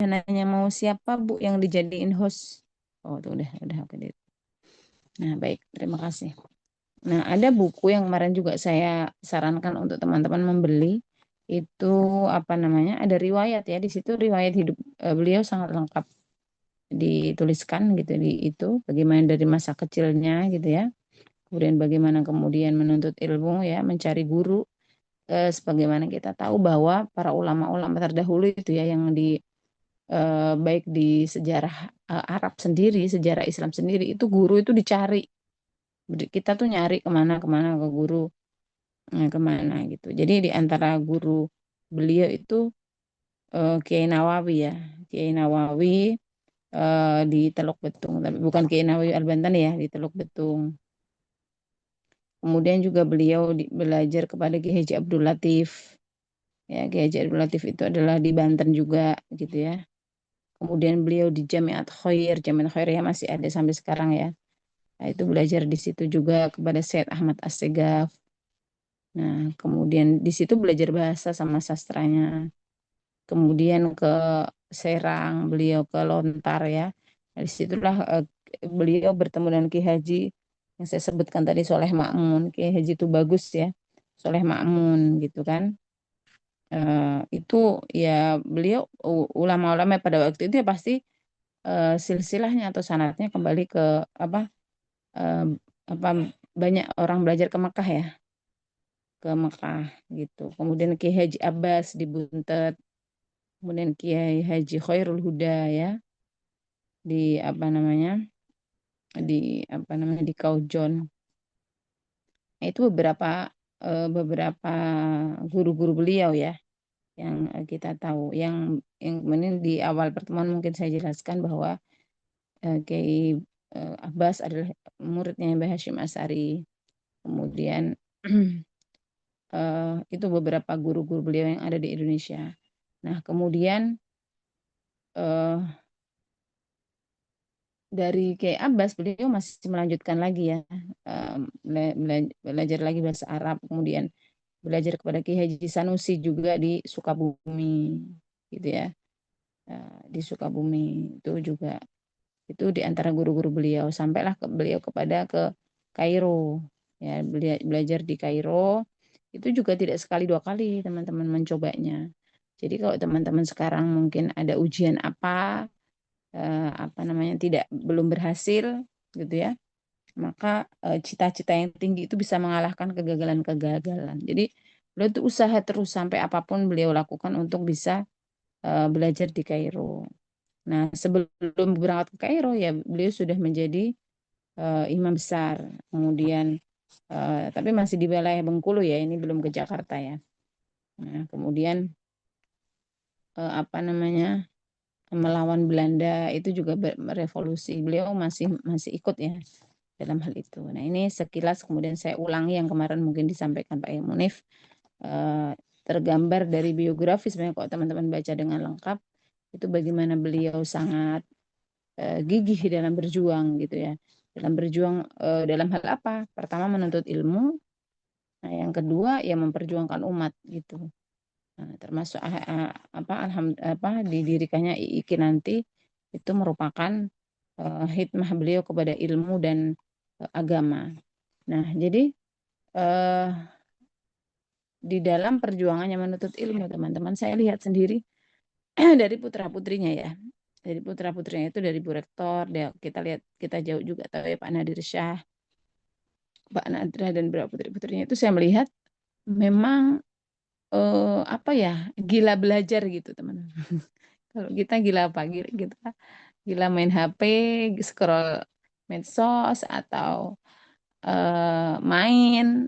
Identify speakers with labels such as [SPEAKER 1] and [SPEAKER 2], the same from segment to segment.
[SPEAKER 1] nanya mau siapa Bu yang dijadiin host. Oh, tuh udah oke deh. Nah, baik, terima kasih. Nah, ada buku yang kemarin juga saya sarankan untuk teman-teman membeli. Itu apa namanya? Ada riwayat ya di situ riwayat hidup beliau sangat lengkap dituliskan gitu di itu bagaimana dari masa kecilnya gitu ya. Kemudian bagaimana kemudian menuntut ilmu ya, mencari guru sebagaimana kita tahu bahwa para ulama-ulama terdahulu itu ya yang di baik di sejarah Arab sendiri, sejarah Islam sendiri itu guru itu dicari. Kita tuh nyari kemana-kemana ke guru kemana gitu. Jadi di antara guru beliau itu Kiai Nawawi ya, Kiai Nawawi di Teluk Betung, tapi bukan Kiai Nawawi Al-Bantani ya di Teluk Betung. Kemudian juga beliau belajar kepada Kiai Haji Abdul Latif. Ya, Kiai Haji Abdul Latif itu adalah di Banten juga gitu ya. Kemudian beliau di Jamiat Khair, Jamiat Khair ya masih ada sampai sekarang ya. Nah, itu belajar di situ juga kepada Syed Ahmad Assegaf. Nah, kemudian di situ belajar bahasa sama sastranya. Kemudian ke Serang, beliau ke Lontar ya. Nah, disitulah beliau bertemu dengan Ki Haji yang saya sebutkan tadi Soleh Makmun. Ki Haji itu bagus ya, Soleh Makmun gitu kan. Itu ya beliau ulama-ulama pada waktu itu ya pasti silsilahnya atau sanatnya kembali ke apa eh, apa banyak orang belajar ke Mekah ya, ke Mekah gitu. Kemudian Ki Haji Abbas di Buntet, kemudian Kiai Haji Khairul Huda ya di apa namanya di Kaujon. Nah, itu beberapa guru-guru beliau ya yang kita tahu. Yang kemudian di awal pertemuan mungkin saya jelaskan bahwa Kiai Abbas adalah muridnya Mbah Hashim Asy'ari. Kemudian itu beberapa guru-guru beliau yang ada di Indonesia. Nah, kemudian eh, dari Kiai Abbas beliau masih melanjutkan lagi ya eh, belajar lagi bahasa Arab, kemudian belajar kepada Kiai Haji Sanusi juga di Sukabumi gitu ya. Di Sukabumi itu juga itu di antara guru-guru beliau sampailah beliau ke Kairo ya, belajar di Kairo itu juga tidak sekali dua kali teman-teman mencobanya. Jadi kalau teman-teman sekarang mungkin ada ujian apa namanya belum berhasil gitu ya, maka cita-cita yang tinggi itu bisa mengalahkan kegagalan-kegagalan. Jadi beliau tuh usaha terus sampai apapun beliau lakukan untuk bisa belajar di Kairo. Nah, sebelum berangkat ke Kairo ya beliau sudah menjadi imam besar. Kemudian tapi masih di wilayah Bengkulu ya, ini belum ke Jakarta ya. Nah, kemudian apa namanya melawan Belanda itu juga revolusi. Beliau masih masih ikut ya dalam hal itu. Nah, ini sekilas kemudian saya ulangi yang kemarin mungkin disampaikan Pak Munif tergambar dari biografi sebenarnya kalau teman-teman baca dengan lengkap itu bagaimana beliau sangat gigih dalam berjuang gitu ya. Dalam berjuang dalam hal apa? Pertama menuntut ilmu, nah yang kedua ya memperjuangkan umat gitu. Nah, termasuk apa didirikannya IIKI nanti itu merupakan hikmah beliau kepada ilmu dan agama. Nah, jadi eh, di dalam perjuangannya menuntut ilmu, teman-teman, saya lihat sendiri dari putra-putrinya ya. Dari putra-putrinya itu dari Bu Rektor, kita lihat kita jauh juga tahu ya Pak Nadir Syah, Pak Nadra dan beberapa putri-putrinya itu saya melihat memang apa ya gila belajar gitu teman-teman. Kalau kita gila apa? Gila main HP, scroll medsos atau main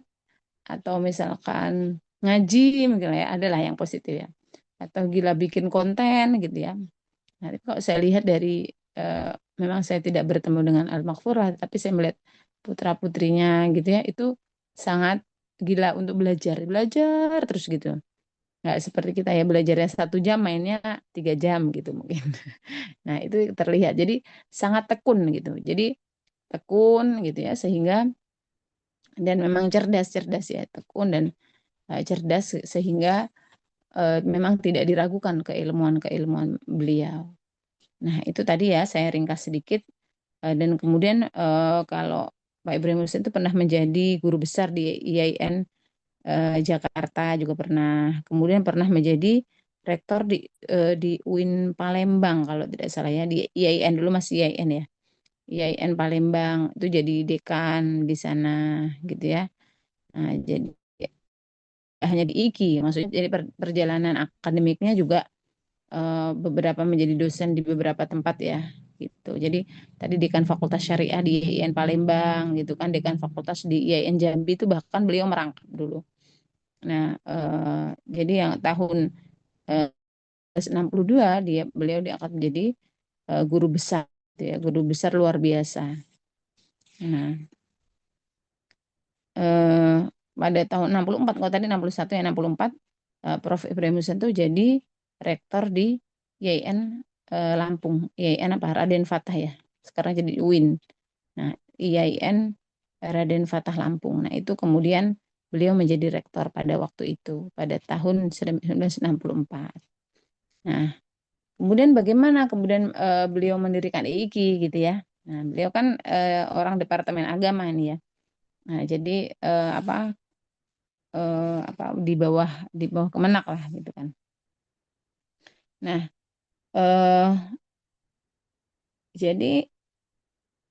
[SPEAKER 1] atau misalkan ngaji mungkin ya adalah yang positif ya. Atau gila bikin konten gitu ya. Nah, tapi kalau saya lihat dari eh, memang saya tidak bertemu dengan Al-Maghfurah, tapi saya melihat putra-putrinya gitu ya, itu sangat gila untuk belajar, belajar terus gitu. Nggak seperti kita ya belajarnya 1 jam, mainnya 3 jam gitu mungkin. Nah, itu terlihat. Jadi sangat tekun gitu. Jadi tekun gitu ya, sehingga dan memang cerdas-cerdas ya, tekun dan cerdas sehingga memang tidak diragukan keilmuan beliau. Nah, itu tadi ya saya ringkas sedikit. Dan kemudian kalau Pak Ibrahim Hussein itu pernah menjadi guru besar di IAIN Jakarta juga pernah. Kemudian pernah menjadi rektor di UIN Palembang kalau tidak salah ya, di IAIN dulu masih IAIN ya. IAIN Palembang itu jadi dekan di sana gitu ya. Nah, jadi hanya di IKI, maksudnya jadi perjalanan akademiknya juga beberapa menjadi dosen di beberapa tempat ya gitu. Jadi tadi dekan Fakultas Syariah di IAIN Palembang gitu kan, dekan Fakultas di IAIN Jambi itu bahkan beliau merangkap dulu. Nah, jadi yang tahun 1962 beliau diangkat menjadi guru besar, gitu ya, guru besar luar biasa. Nah, eh, pada tahun 64, kalau tadi 61 ya 64, Prof. Ibrahim Hussein itu jadi rektor di IAIN Lampung, IAIN apa Raden Fatah ya, sekarang jadi UIN. Nah, IAIN Raden Fatah Lampung. Nah, itu kemudian beliau menjadi rektor pada waktu itu, pada tahun 1964. Nah, kemudian bagaimana kemudian beliau mendirikan IIKI gitu ya. Nah, beliau kan orang Departemen Agama ini ya. Nah, jadi apa di bawah Kemenak lah gitu kan. Nah, jadi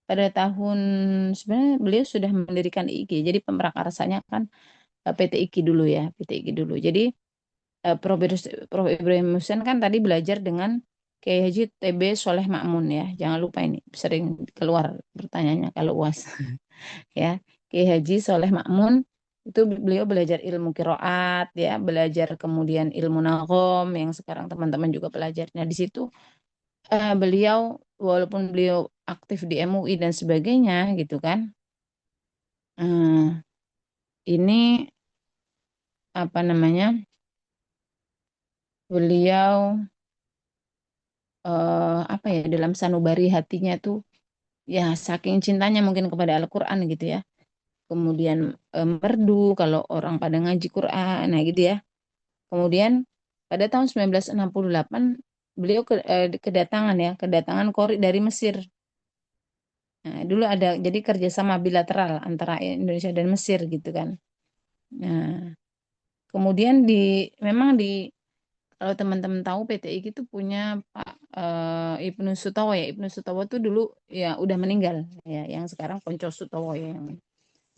[SPEAKER 1] pada tahun sebenarnya beliau sudah mendirikan IIKI. Jadi pemrakarsanya kan PT IKI dulu ya, PT IKI dulu. Jadi Prof. Ibrahim Hussein kan tadi belajar dengan Kiai Haji TB Soleh Makmun ya. Jangan lupa ini sering keluar pertanyaannya kalau UAS ya. Kiai Haji Soleh Makmun itu beliau belajar ilmu kiroat ya, belajar kemudian ilmu nagom yang sekarang teman-teman juga belajar. Nah, di situ beliau walaupun beliau aktif di MUI dan sebagainya gitu kan. eh, ini apa namanya? Beliau apa ya dalam sanubari hatinya tuh ya saking cintanya mungkin kepada Al-Qur'an gitu ya. Kemudian merdu kalau orang pada ngaji Quran nah gitu ya. Kemudian pada tahun 1968 beliau kedatangan qori dari Mesir. Nah, dulu ada jadi kerjasama bilateral antara Indonesia dan Mesir gitu kan. Nah, kemudian memang kalau teman-teman tahu PTI itu punya Pak Ibnu Sutowo ya. Ibnu Sutowo tuh dulu ya udah meninggal ya, yang sekarang Ponco Sutowo ya.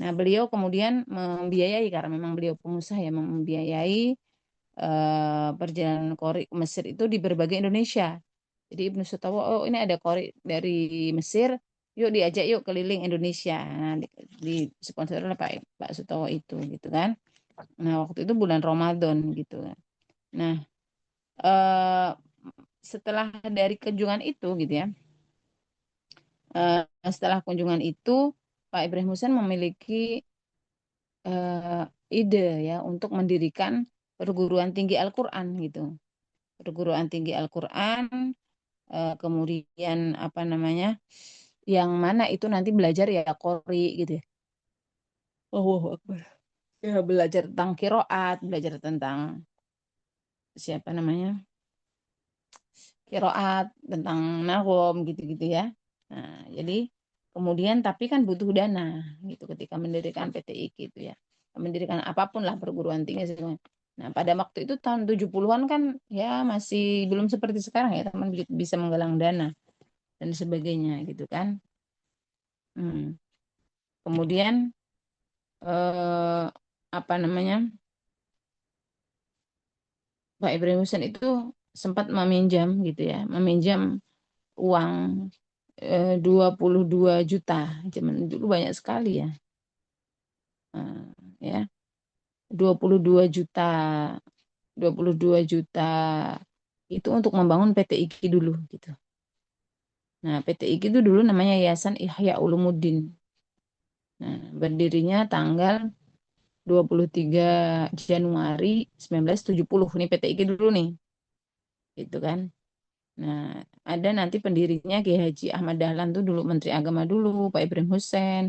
[SPEAKER 1] Nah, beliau kemudian membiayai karena memang beliau pengusaha ya membiayai perjalanan Qori ke Mesir itu di berbagai Indonesia. Jadi Ibnu Sutowo, oh ini ada Qori dari Mesir, yuk diajak yuk keliling Indonesia. Nah, di sponsor oleh Pak Sutowo itu gitu kan. Nah, waktu itu bulan Ramadan gitu kan. Nah, eh, setelah dari kunjungan itu gitu ya, setelah kunjungan itu Pak Ibrahim Hussein memiliki ide ya untuk mendirikan perguruan tinggi Al-Quran gitu. Perguruan tinggi Al-Quran, kemudian apa namanya, yang mana itu nanti belajar ya Qori gitu ya. Allahu Akbar. Ya, belajar tentang kiroat, belajar tentang siapa namanya, kiroat, tentang nahwom gitu-gitu ya. Nah, jadi kemudian tapi kan butuh dana gitu ketika mendirikan PTI gitu ya. Mendirikan apapun lah perguruan tinggi semua. Nah, pada waktu itu tahun 70-an kan ya masih belum seperti sekarang ya teman bisa menggalang dana dan sebagainya gitu kan. Hmm. Kemudian eh, apa namanya? Pak Ibrahim Hussein itu sempat meminjam gitu ya, meminjam uang 22 juta. Zaman dulu banyak sekali ya. Ya, 22 juta. 22 juta itu untuk membangun PT IKI dulu gitu. Nah, PT IKI itu dulu namanya Yayasan Ihya Ulumuddin. Nah, berdirinya tanggal 23 Januari 1970. Nih PT IKI dulu nih. Gitu kan. Nah, ada nanti pendirinya Kiai Haji Ahmad Dahlan tuh dulu Menteri Agama dulu, Pak Ibrahim Hussein.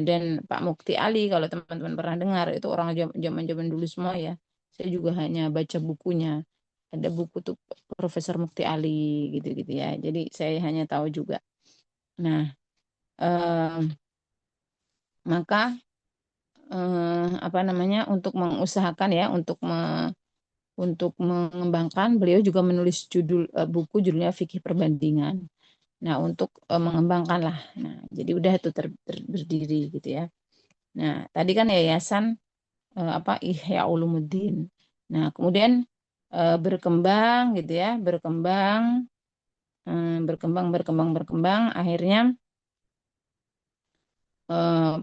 [SPEAKER 1] Dan Pak Mukti Ali kalau teman-teman pernah dengar itu orang zaman-zaman dulu semua ya. Saya juga hanya baca bukunya. Ada buku tuh Profesor Mukti Ali gitu-gitu ya. Jadi saya hanya tahu juga. Nah, eh, maka apa namanya untuk mengusahakan ya untuk mengembangkan beliau juga menulis buku judulnya Fikih Perbandingan. Nah, untuk mengembangkan lah. Nah, jadi udah itu berdiri gitu ya. Nah, tadi kan yayasan apa Ihya Ulumuddin. Nah, kemudian berkembang gitu ya, berkembang, akhirnya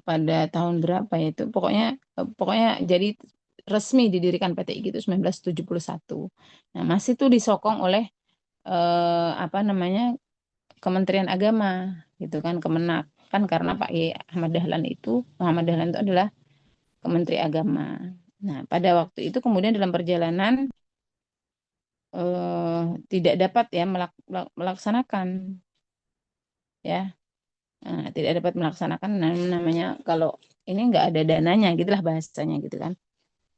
[SPEAKER 1] pada tahun berapa ya itu, pokoknya jadi resmi didirikan PTIG itu 1971. Nah, masih tuh disokong oleh apa namanya Kementerian Agama gitu kan, Kemenak kan, karena Pak Y. Muhammad Dahlan itu adalah Kementeri Agama. Nah, pada waktu itu kemudian dalam perjalanan eh, tidak dapat ya melaksanakan ya. Nah, tidak dapat melaksanakan namanya kalau ini nggak ada dananya gitulah bahasanya gitu kan.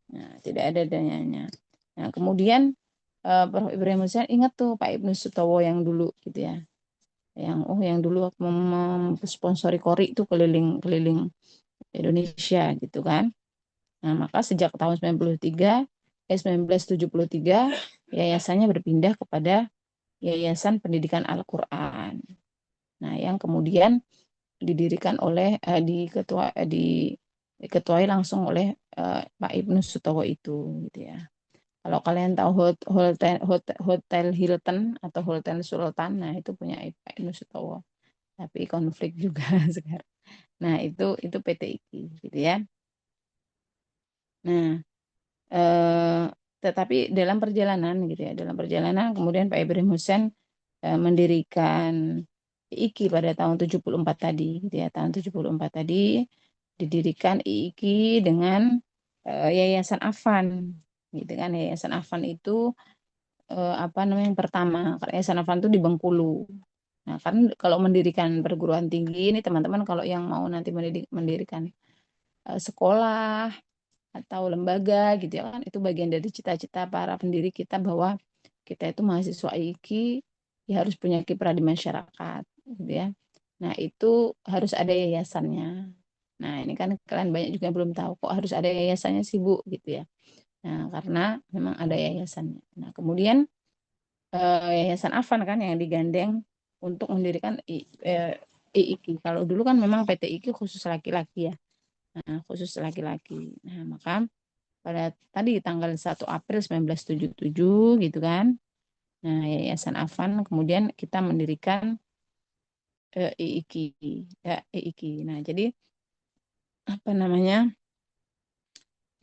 [SPEAKER 1] Nah, tidak ada dananya. Nah, kemudian Prof. Ibrahim Hussein ingat tuh Pak Ibnu Sutowo yang dulu gitu ya. Yang dulu waktu memsponsori Kori itu keliling-keliling Indonesia gitu kan. Nah, maka sejak tahun 1973 yayasannya berpindah kepada Yayasan Pendidikan Al-Qur'an. Nah, yang kemudian didirikan oleh diketuai langsung oleh Pak Ibnu Sutowo itu gitu ya. Kalau kalian tahu Hotel Hilton atau Hotel Sultan, nah itu punya Pak Ibnu Sutowo. Tapi konflik juga sekarang. Nah, itu PTIK gitu ya. Nah, eh, tetapi dalam perjalanan gitu ya, dalam perjalanan kemudian Pak Ibrahim Hussein mendirikan IIKI pada tahun 74 tadi gitu ya. Tahun 74 tadi didirikan IIKI dengan Yayasan Afan gitu kan. Yayasan Afan itu apa namanya yang pertama, karena Yayasan Afan itu di Bengkulu. Nah, kan kalau mendirikan perguruan tinggi ini teman-teman, kalau yang mau nanti mendirikan sekolah atau lembaga gitu ya kan, itu bagian dari cita-cita para pendiri kita bahwa kita itu mahasiswa IIKI ya harus punya kiprah di masyarakat gitu ya. Nah, itu harus ada yayasannya. Nah, ini kan kalian banyak juga yang belum tahu kok harus ada yayasannya sih Bu gitu ya. Nah, karena memang ada yayasannya. Nah, kemudian Yayasan Afan kan yang digandeng untuk mendirikan IIKI. Kalau dulu kan memang PTIK khusus laki-laki ya. Nah, khusus laki-laki. Nah, maka pada tadi tanggal 1 April 1977 gitu kan. Nah, Yayasan Afan kemudian kita mendirikan IIKI. Ya, IIKI. Nah, jadi apa namanya?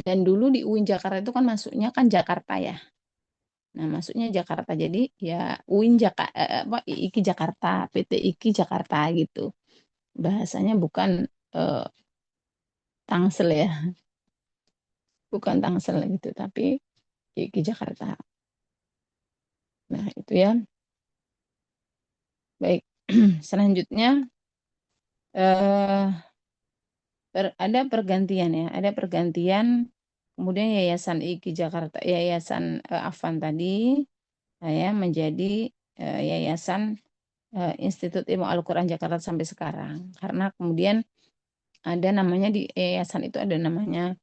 [SPEAKER 1] Dan dulu di UIN Jakarta itu kan masuknya kan Jakarta ya. Nah, masuknya Jakarta. Jadi ya UIN Jakarta apa IIKI Jakarta, PT IIKI Jakarta gitu. Bahasanya bukan eh, Tangsel ya, bukan Tangsel gitu, tapi IIKI Jakarta. Nah, itu ya. Baik. Selanjutnya eh ada pergantian ya, ada pergantian. Kemudian Yayasan IKI Jakarta, Yayasan Afan tadi, saya menjadi Yayasan Institut Ilmu Al-Quran Jakarta sampai sekarang. Karena kemudian ada namanya di yayasan itu ada namanya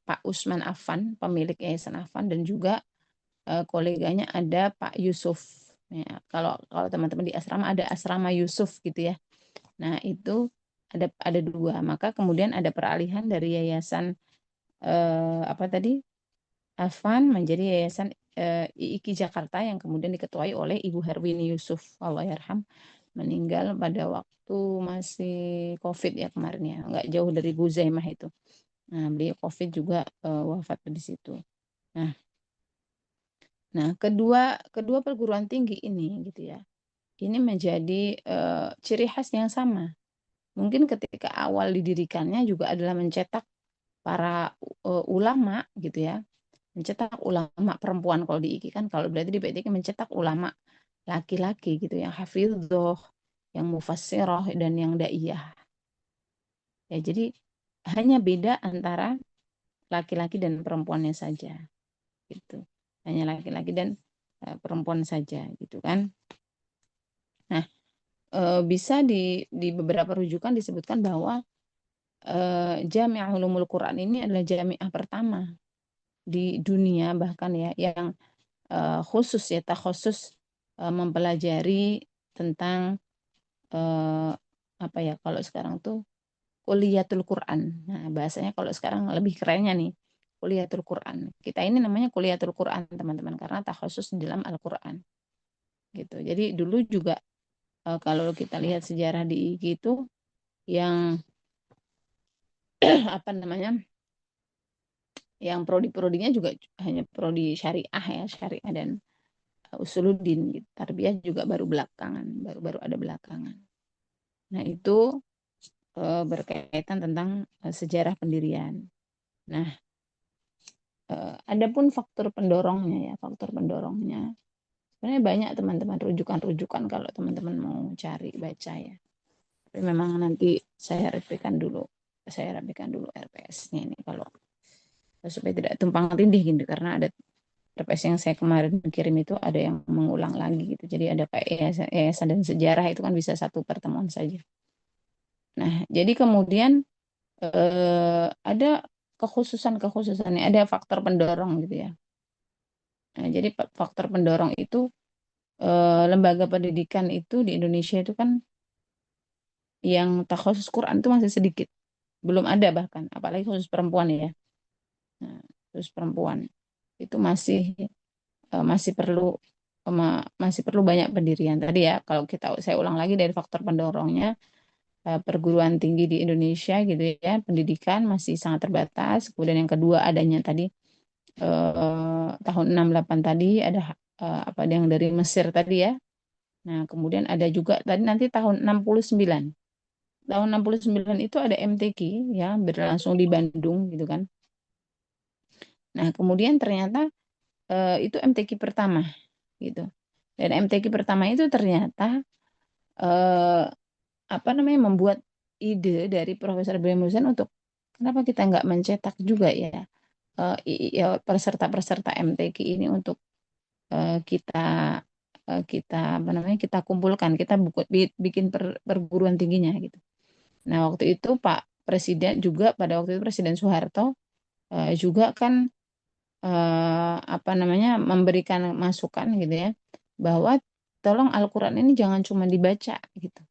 [SPEAKER 1] Pak Usman Afan, pemilik Yayasan Afan, dan juga koleganya ada Pak Yusuf. Ya, kalau kalau teman-teman di asrama ada asrama Yusuf gitu ya. Nah, itu ada dua. Maka kemudian ada peralihan dari yayasan apa tadi? Afan menjadi yayasan IIKI Jakarta yang kemudian diketuai oleh Ibu Herwini Yusuf, Allahyarham, meninggal pada waktu masih COVID ya kemarin ya, nggak jauh dari Bu Zaimah itu. Nah, beliau COVID juga wafat di situ. Nah, kedua kedua perguruan tinggi ini gitu ya, ini menjadi ciri khas yang sama. Mungkin ketika awal didirikannya juga adalah mencetak para ulama gitu ya, mencetak ulama perempuan kalau di IKI kan, kalau berarti di PTIK mencetak ulama laki-laki gitu yang hafidhoh, yang mufassirah dan yang daiyah. Ya, jadi hanya beda antara laki-laki dan perempuannya saja gitu. Hanya laki-laki dan perempuan saja gitu kan. Nah, bisa di beberapa rujukan disebutkan bahwa Jami' Ulumul Quran ini adalah jami'ah pertama di dunia bahkan ya yang khusus ya takhusus mempelajari tentang apa ya kalau sekarang tuh kuliatul Quran. Nah, bahasanya kalau sekarang lebih kerennya nih kuliatul Quran. Kita ini namanya kuliatul Quran teman-teman karena takhusus di dalam Al-Quran gitu. Jadi dulu juga kalau kita lihat sejarah di IG itu yang apa namanya yang prodi-prodinya juga hanya prodi syariah ya syariah dan usuluddin gitu. Tarbiyah juga baru belakangan baru ada belakangan. Nah itu berkaitan tentang sejarah pendirian. Nah adapun faktor pendorongnya ya faktor pendorongnya sebenarnya banyak teman-teman rujukan-rujukan kalau teman-teman mau cari baca ya. Tapi memang nanti saya rapikan dulu RPS-nya ini kalau supaya tidak tumpang tindih gitu karena ada RPS yang saya kemarin kirim itu ada yang mengulang lagi gitu. Jadi ada kayak yayasan dan sejarah itu kan bisa satu pertemuan saja. Nah, jadi kemudian ada kekhususannya, ada faktor pendorong gitu ya. Nah, jadi faktor pendorong itu lembaga pendidikan itu di Indonesia itu kan yang khusus Quran itu masih sedikit. Belum ada bahkan, apalagi khusus perempuan ya. Nah, khusus perempuan itu masih perlu banyak pendirian tadi ya kalau saya ulang lagi dari faktor pendorongnya perguruan tinggi di Indonesia gitu ya pendidikan masih sangat terbatas kemudian yang kedua adanya tadi tahun 68 tadi ada apa yang dari Mesir tadi ya nah kemudian ada juga tadi nanti tahun 69 tahun 69 itu ada MTQ ya berlangsung di Bandung gitu kan nah kemudian ternyata itu MTQ pertama gitu. Dan MTQ pertama itu ternyata eh, apa namanya membuat ide dari Profesor Ibrahim Hussein untuk kenapa kita nggak mencetak juga ya ya peserta-peserta MTQ ini untuk kita kita apa namanya kita kumpulkan kita bikin perguruan tingginya gitu. Nah waktu itu Pak Presiden juga pada waktu itu Presiden Soeharto juga kan apa namanya memberikan masukan gitu ya bahwa tolong Al-Quran ini jangan cuma dibaca gitu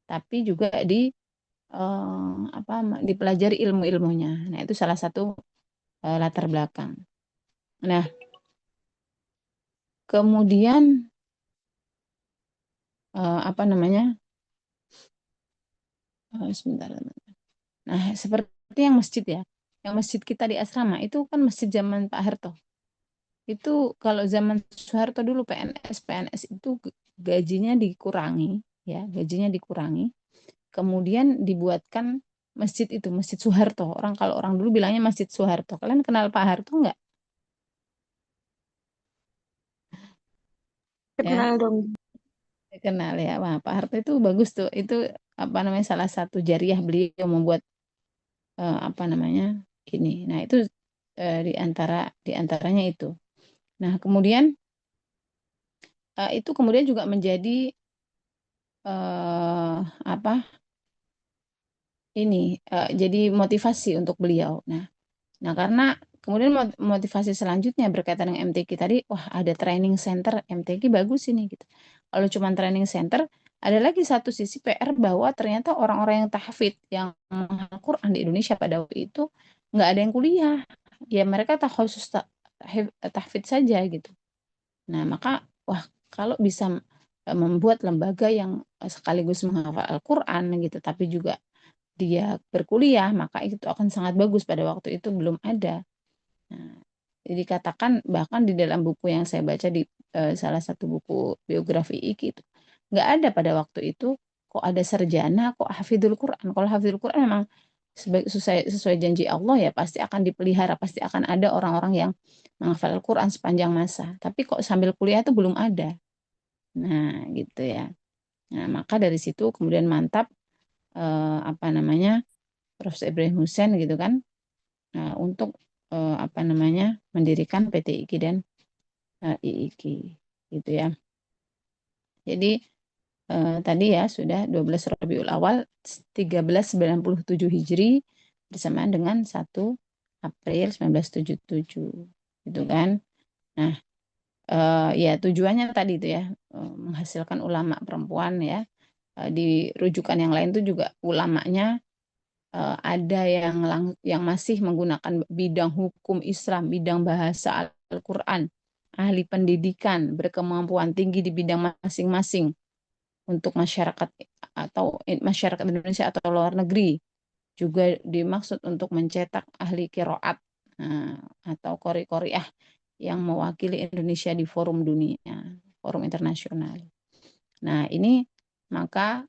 [SPEAKER 1] tapi juga apa dipelajari ilmu-ilmunya nah itu salah satu latar belakang nah kemudian apa namanya sebentar nah seperti yang masjid ya yang masjid kita di asrama itu kan masjid zaman Pak Harto itu kalau zaman Soeharto dulu PNS itu gajinya dikurangi ya gajinya dikurangi kemudian dibuatkan masjid itu Masjid Soeharto orang kalau orang dulu bilangnya Masjid Soeharto kalian kenal Pak Harto nggak ya
[SPEAKER 2] Kenal dong.
[SPEAKER 1] kenal ya wah Pak Harto itu bagus tuh itu apa namanya salah satu jariah beliau membuat apa namanya ini nah itu di antaranya itu nah kemudian itu kemudian juga menjadi apa ini jadi motivasi untuk beliau. Nah karena kemudian motivasi selanjutnya berkaitan dengan MTQ tadi, wah ada training center MTQ bagus ini gitu. Kalau cuma training center, ada lagi satu sisi PR bahwa ternyata orang-orang yang tahfidz yang menghafal Quran di Indonesia pada waktu itu nggak ada yang kuliah. Ya mereka khusus tahfidz saja gitu. Nah maka wah kalau bisa membuat lembaga yang sekaligus menghafal Al-Quran gitu, tapi juga dia berkuliah, maka itu akan sangat bagus pada waktu itu belum ada. Nah, jadi katakan bahkan di dalam buku yang saya baca di salah satu buku biografi Iki itu nggak ada pada waktu itu kok ada sarjana kok hafidul Quran. Kalau hafidul Quran memang sesuai janji Allah ya pasti akan dipelihara, pasti akan ada orang-orang yang menghafal Al-Quran sepanjang masa. Tapi kok sambil kuliah itu belum ada. Nah, gitu ya. Nah, maka dari situ kemudian mantap apa namanya Profesor Ibrahim Hussein gitu kan untuk apa namanya, mendirikan PT IKI dan IIK gitu ya. Jadi tadi ya sudah 12 Rabiul Awal 1397 Hijri bersamaan dengan 1 April 1977 gitu kan. Nah, ya tujuannya tadi itu ya, menghasilkan ulama perempuan ya. Di rujukan yang lain itu juga ulamanya ada yang masih menggunakan bidang hukum Islam, bidang bahasa Al-Quran, ahli pendidikan, berkemampuan tinggi di bidang masing-masing untuk masyarakat atau masyarakat Indonesia atau luar negeri. Juga dimaksud untuk mencetak ahli kiroat atau kori-koriah yang mewakili Indonesia di forum dunia, forum internasional. Nah, ini maka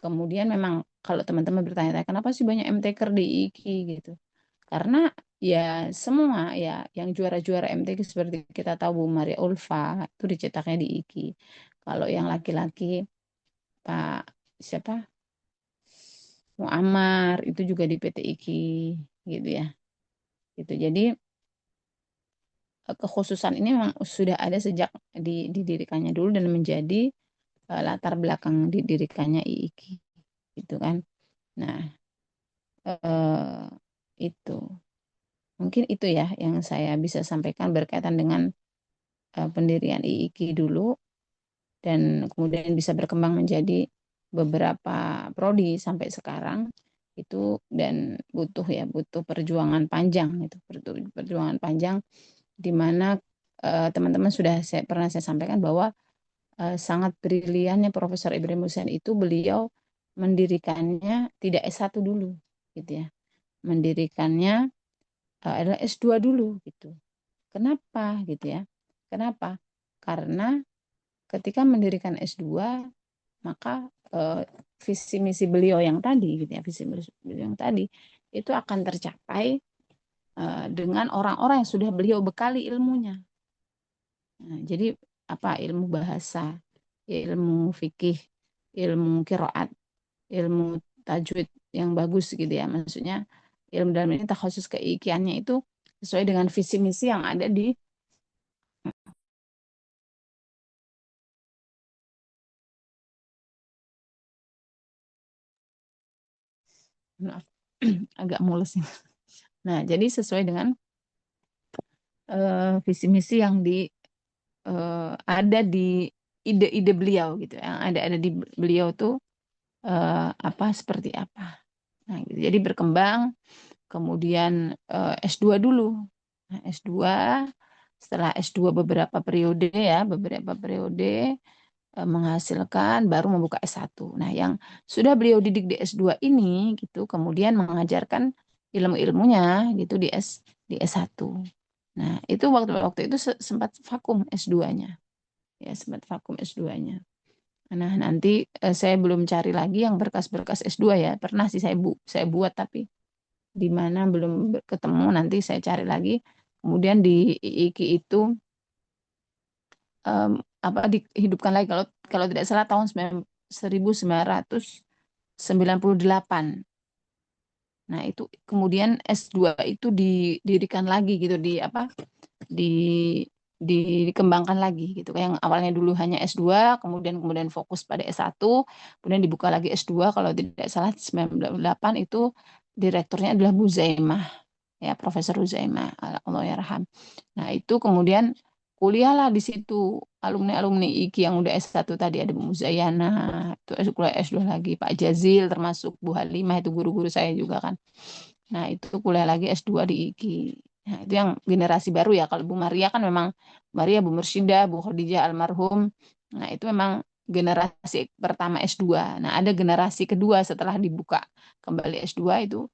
[SPEAKER 1] kemudian memang kalau teman-teman bertanya-tanya kenapa sih banyak MTker di IKI gitu. Karena ya semua ya yang juara-juara MTQ seperti kita tahu Bu Maria Ulfa itu dicetaknya di IKI. Kalau yang laki-laki Pak siapa? Muammar itu juga di PT IKI gitu ya. Gitu. Jadi kekhususan ini memang sudah ada sejak didirikannya dulu dan menjadi latar belakang didirikannya IIKI gitu kan. Nah, eh, itu mungkin itu ya yang saya bisa sampaikan berkaitan dengan pendirian IIKI dulu dan kemudian bisa berkembang menjadi beberapa prodi sampai sekarang itu dan butuh perjuangan panjang itu perjuangan panjang di mana teman-teman sudah pernah saya sampaikan bahwa sangat briliannya Profesor Ibrahim Hussein itu beliau mendirikannya tidak S1 dulu gitu ya. Mendirikannya adalah S2 dulu gitu. Kenapa gitu ya? Kenapa? Karena ketika mendirikan S2 maka visi misi beliau yang tadi gitu ya, visi misi beliau yang tadi itu akan tercapai dengan orang-orang yang sudah beliau bekali ilmunya. Nah, jadi apa ilmu bahasa, ilmu fikih, ilmu kiroat, ilmu tajwid yang bagus gitu ya. Maksudnya ilmu dalam ini khusus keikiannya itu sesuai dengan visi misi yang ada di maaf, agak mulus ini. Nah, jadi sesuai dengan visi misi yang ada di ide-ide beliau gitu, yang ada di beliau tuh apa seperti apa. Nah, gitu. Jadi berkembang, kemudian S2 dulu. Nah, S2, setelah S2 beberapa periode menghasilkan baru membuka S1. Nah, yang sudah beliau didik di S2 ini gitu, kemudian mengajarkan ilmu-ilmunya gitu di S1. Nah, itu waktu itu sempat vakum S2-nya. Ya, sempat vakum S2-nya. Nah, nanti saya belum cari lagi yang berkas-berkas S2 ya. Pernah sih saya buat tapi di mana belum ketemu, nanti saya cari lagi. Kemudian di IIKI itu um, apa dihidupkan lagi kalau kalau tidak salah tahun 1998. Nah, itu kemudian S2 itu didirikan lagi gitu di dikembangkan lagi gitu. Yang awalnya dulu hanya S2, kemudian fokus pada S1, kemudian dibuka lagi S2 kalau tidak salah 98 itu direkturnya adalah Bu Zaimah ya Profesor Uzaimah Allah yarham. Nah, itu kemudian kuliahlah di situ alumni-alumni IKI yang udah S1 tadi ada Bu Muzayana, itu kuliah S2 lagi, Pak Jazil termasuk Bu Halimah itu guru-guru saya juga kan. Nah, itu kuliah lagi S2 di IKI. Nah, itu yang generasi baru ya. Kalau Bu Maria kan memang Maria, Bu Mursyidah, Bu Khadijah almarhum. Nah, itu memang generasi pertama S2. Nah, ada generasi kedua setelah dibuka kembali S2 itu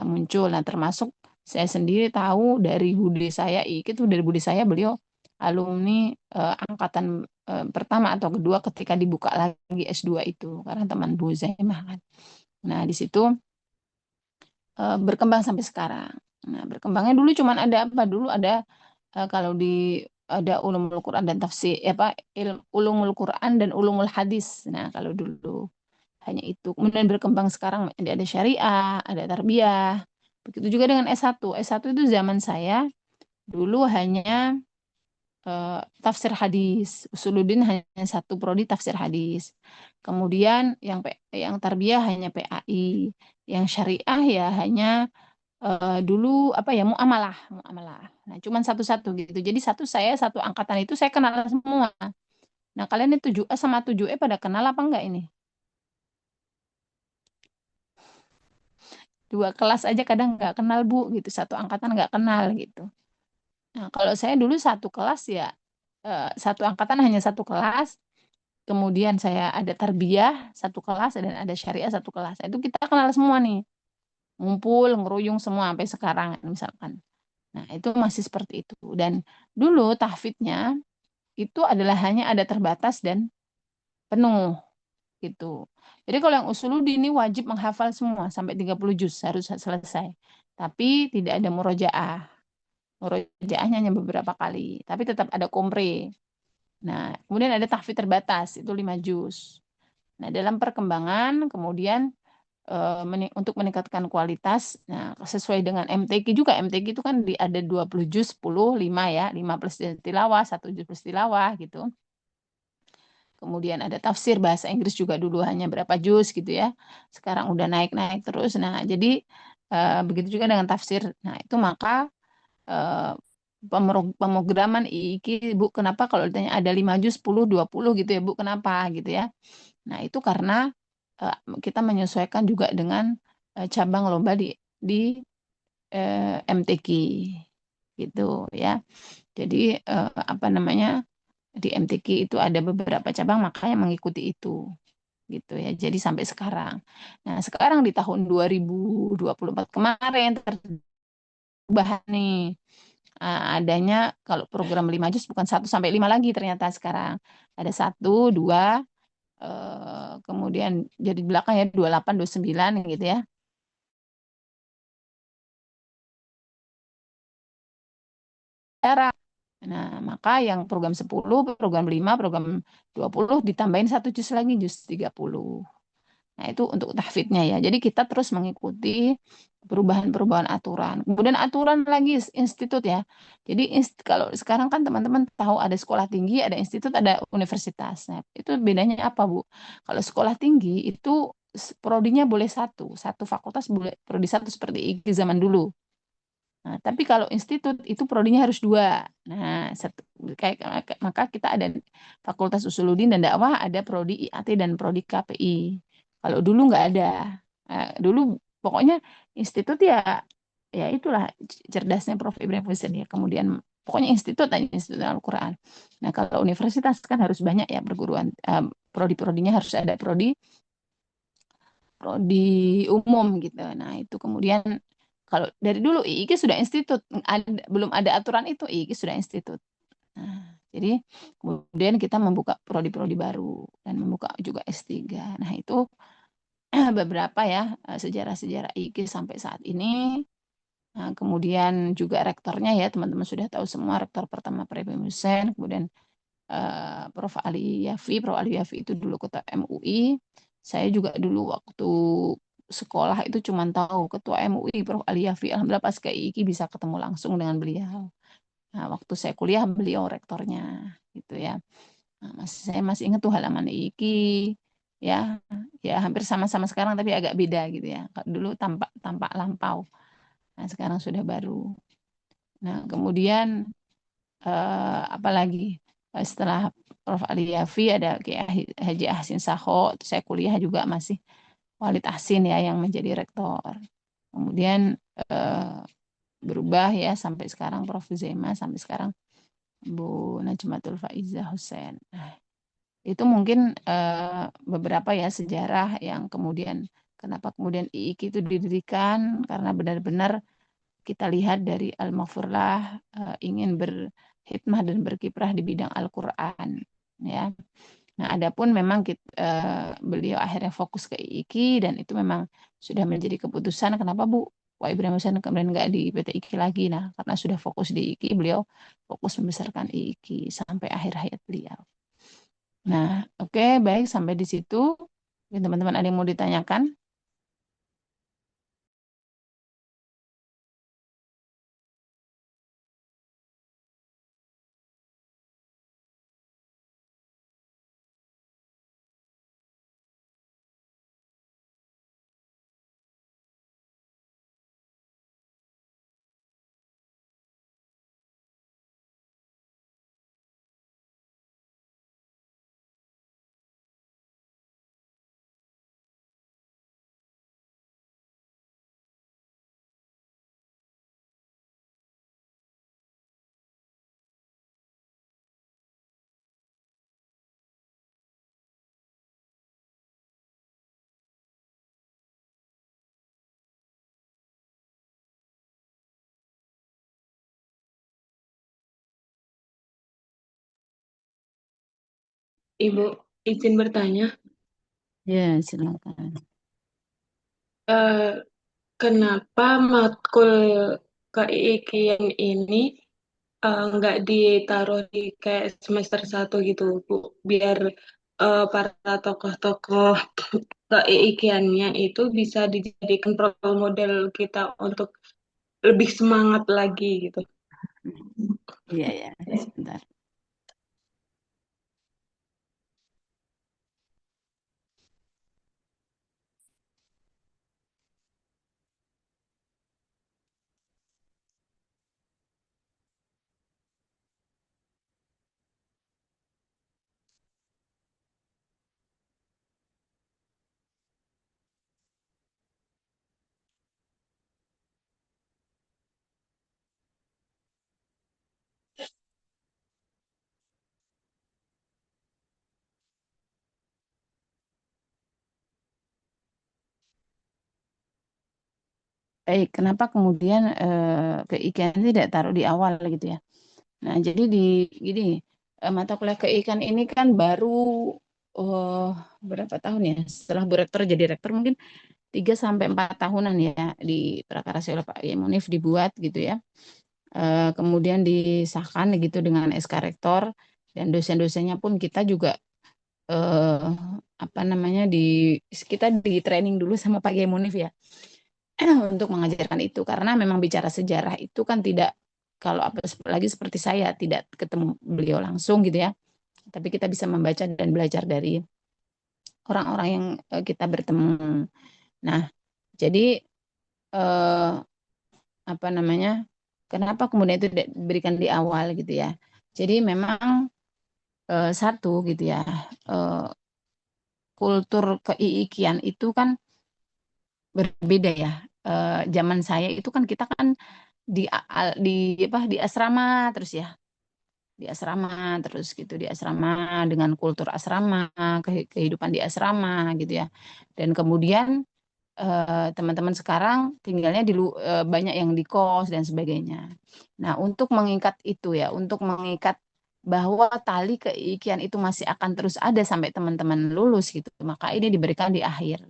[SPEAKER 1] muncul. Nah, termasuk saya sendiri tahu dari Budi saya, itu dari Budi saya beliau alumni angkatan pertama atau kedua ketika dibuka lagi S2 itu karena teman Bu Zaimah kan. Nah, di situ berkembang sampai sekarang. Nah, berkembangnya dulu cuman ada apa? Dulu ada kalau di ada ulumul Quran dan tafsir apa ulumul Quran dan ulumul hadis. Nah, kalau dulu hanya itu. Kemudian berkembang sekarang ada syariah, ada tarbiyah, Begitu juga dengan S1. S1 itu zaman saya dulu hanya tafsir hadis. Usuluddin hanya satu prodi tafsir hadis. Kemudian yang tarbiyah hanya PAI. Yang syariah ya hanya dulu apa ya muamalah, muamalah. Nah, cuman satu-satu gitu. Jadi satu angkatan itu saya kenal semua. Nah, kalian ini 7A sama 7E pada kenal apa enggak ini? Dua kelas aja kadang nggak kenal Bu gitu, satu angkatan nggak kenal gitu. Nah, kalau saya dulu satu kelas ya satu angkatan hanya satu kelas, kemudian saya ada tarbiyah satu kelas dan ada syariah satu kelas. Itu kita kenal semua nih, ngumpul ngeruyung semua sampai sekarang misalkan. Nah, itu masih seperti itu. Dan dulu tahfidnya itu adalah hanya ada terbatas dan penuh gitu. Jadi kalau yang usuluddin ini wajib menghafal semua sampai 30 juz harus selesai. Tapi tidak ada murojaah. Murojaahnya hanya beberapa kali, tapi tetap ada kompre. Nah, kemudian ada tahfidz terbatas itu 5 juz. Nah, dalam perkembangan kemudian untuk meningkatkan kualitas, nah sesuai dengan MTQ juga. MTQ itu kan ada 20 juz, 10, 5 ya, 5 plus tilawah, 1 juz plus tilawah gitu. Kemudian ada tafsir bahasa Inggris juga dulu hanya berapa juz gitu ya. Sekarang udah naik-naik terus. Nah, jadi begitu juga dengan tafsir. Nah, itu maka eh, pemrograman IIQ, Bu, kenapa kalau ditanya ada 5 juz, 10, 20 gitu ya, Bu, kenapa gitu ya. Nah, itu karena eh, kita menyesuaikan juga dengan cabang lomba di MTQ gitu ya. Jadi apa namanya? Di MTQ itu ada beberapa cabang makanya mengikuti itu gitu ya. Jadi sampai sekarang. Nah, sekarang di tahun 2024 kemarin terubah nih. Adanya kalau program 5 juz bukan 1 sampai 5 lagi ternyata sekarang. Ada 1, 2, kemudian jadi belakang ya 28, 29 gitu ya. Era. Nah, maka yang program 10, program 5, program 20 ditambahin 1 juz lagi, juz 30. Nah, itu untuk tahfidnya ya. Jadi kita terus mengikuti perubahan-perubahan aturan. Kemudian aturan lagi institut ya. Jadi kalau sekarang kan teman-teman tahu ada sekolah tinggi, ada institut, ada universitas. Nah, itu bedanya apa, Bu? Kalau sekolah tinggi itu prodinya boleh satu fakultas boleh prodi satu seperti IGI zaman dulu. Nah, tapi kalau institut itu prodinya harus dua. Nah, kayak maka kita ada Fakultas Usuluddin dan Dakwah, ada prodi IAT dan prodi KPI. Kalau dulu nggak ada. Dulu pokoknya institut ya ya itulah cerdasnya Prof. Ibrahim Hussein ya. Kemudian pokoknya institut aja institut Al-Qur'an. Nah, kalau universitas kan harus banyak ya perguruan prodi-prodinya harus ada prodi umum gitu. Nah, itu kemudian kalau dari dulu IIK sudah institut, belum ada aturan itu IIK sudah institut. Nah, jadi kemudian kita membuka prodi-prodi baru dan membuka juga S3. Nah, itu beberapa ya sejarah-sejarah IIK sampai saat ini. Nah, kemudian juga rektornya ya teman-teman sudah tahu semua rektor pertama Prof. Hussein, kemudian Prof. Ali Yafi. Prof. Ali Yafi itu dulu ketua MUI. Saya juga dulu waktu sekolah itu cuma tahu ketua MUI Prof. Ali Yafi. Alhamdulillah pas ke IIK bisa ketemu langsung dengan beliau. Nah, waktu saya kuliah beliau rektornya gitu ya. Nah, saya masih ingat tuh halaman IIK ya, ya hampir sama-sama sekarang tapi agak beda gitu ya. Dulu tampak tampak lampau. Nah, sekarang sudah baru. Nah, kemudian apalagi setelah Prof. Ali Yafi ada Kiai Haji Ahsin Sakho, saya kuliah juga masih Walid Ahsin ya yang menjadi rektor. Kemudian eh, berubah ya sampai sekarang Prof. Zema, sampai sekarang Bu Najmatul Faizah Hussein. Nah, itu mungkin beberapa ya sejarah yang kemudian kenapa kemudian IIK itu didirikan karena benar-benar kita lihat dari Al-Maghfurlah ingin berhikmah dan berkiprah di bidang Al-Qur'an ya. Nah, adapun memang beliau akhirnya fokus ke IIK dan itu memang sudah menjadi keputusan kenapa Bu Wah Ibrahim Hussein kemudian nggak di PT IKI lagi. Nah, karena sudah fokus di IKI, beliau fokus membesarkan IKI sampai akhir hayat beliau. Nah, oke, baik sampai di situ. Mungkin teman-teman ada yang mau ditanyakan?
[SPEAKER 2] Ibu izin bertanya,
[SPEAKER 1] Ya, silakan.
[SPEAKER 2] eh, kenapa matkul keikian ini nggak ditaruh di kayak semester satu gitu, Bu? Biar para tokoh-tokoh keikiannya itu bisa dijadikan role model kita untuk lebih semangat lagi gitu.
[SPEAKER 1] Iya, ya, sebentar. Baik, kenapa kemudian keikan tidak taruh di awal gitu ya? Nah, jadi gini, mata kuliah keikan ini kan baru eh, berapa tahun ya? Setelah Bu Rektor jadi rektor mungkin 3 sampai 4 tahunan ya di Prakarya oleh Pak Yai Munif dibuat gitu ya. Kemudian disahkan gitu dengan SK Rektor dan dosen-dosennya pun kita juga eh, apa namanya kita di training dulu sama Pak Yai Munif ya untuk mengajarkan itu karena memang bicara sejarah itu kan tidak kalau lagi seperti saya tidak ketemu beliau langsung gitu ya, tapi kita bisa membaca dan belajar dari orang-orang yang kita bertemu. Nah, jadi eh, apa namanya? Kenapa kemudian itu diberikan di awal gitu ya? Jadi memang satu gitu ya, eh, kultur keiikian itu kan berbeda ya. Zaman saya itu kan kita kan di apa di asrama terus ya, di asrama terus gitu, di asrama dengan kultur asrama, kehidupan di asrama gitu ya. Dan kemudian teman-teman sekarang tinggalnya banyak yang di kos dan sebagainya. Nah, untuk mengikat itu ya, untuk mengikat bahwa tali keikian itu masih akan terus ada sampai teman-teman lulus gitu. Maka ini diberikan di akhir.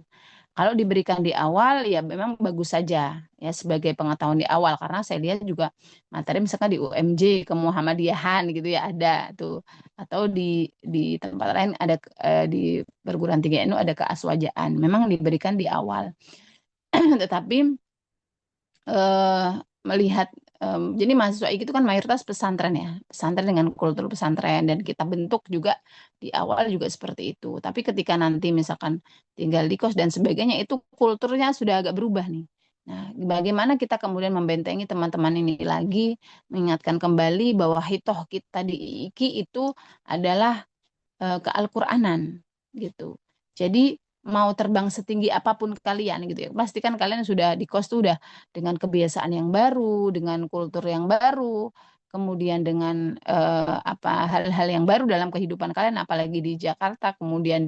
[SPEAKER 1] Kalau diberikan di awal ya memang bagus saja ya sebagai pengetahuan di awal karena saya lihat juga materi misalkan di UMJ ke Muhammadiyahan gitu ya ada tuh atau di tempat lain ada di perguruan tinggi NU ada keaswajaan memang diberikan di awal. Tetapi eh, melihat jadi mahasiswa itu kan mayoritas pesantren ya, pesantren dengan kultur pesantren dan kita bentuk juga di awal juga seperti itu. Tapi ketika nanti misalkan tinggal di kos dan sebagainya itu kulturnya sudah agak berubah nih. Nah, bagaimana kita kemudian membentengi teman-teman ini lagi, mengingatkan kembali bahwa hitoh kita di IIKI itu adalah ke-Al-Quranan gitu. Jadi mau terbang setinggi apapun kalian gitu ya. Pastikan kalian sudah di kos tuh udah dengan kebiasaan yang baru, dengan kultur yang baru, kemudian dengan apa hal-hal yang baru dalam kehidupan kalian apalagi di Jakarta, kemudian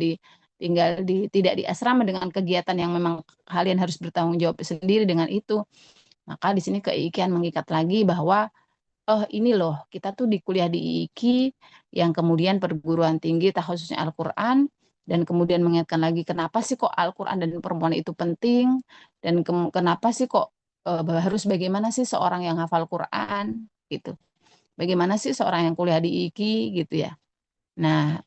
[SPEAKER 1] tinggal tidak di asrama dengan kegiatan yang memang kalian harus bertanggung jawab sendiri dengan itu. Maka di sini keikian mengikat lagi bahwa oh ini loh, kita tuh di kuliah di IIKI yang kemudian perguruan tinggi khususnya Al-Quran dan kemudian mengingatkan lagi kenapa sih kok Al-Quran dan perempuan itu penting dan kenapa sih kok harus bagaimana sih seorang yang hafal Quran gitu. Bagaimana sih seorang yang kuliah di IIKI gitu ya. Nah,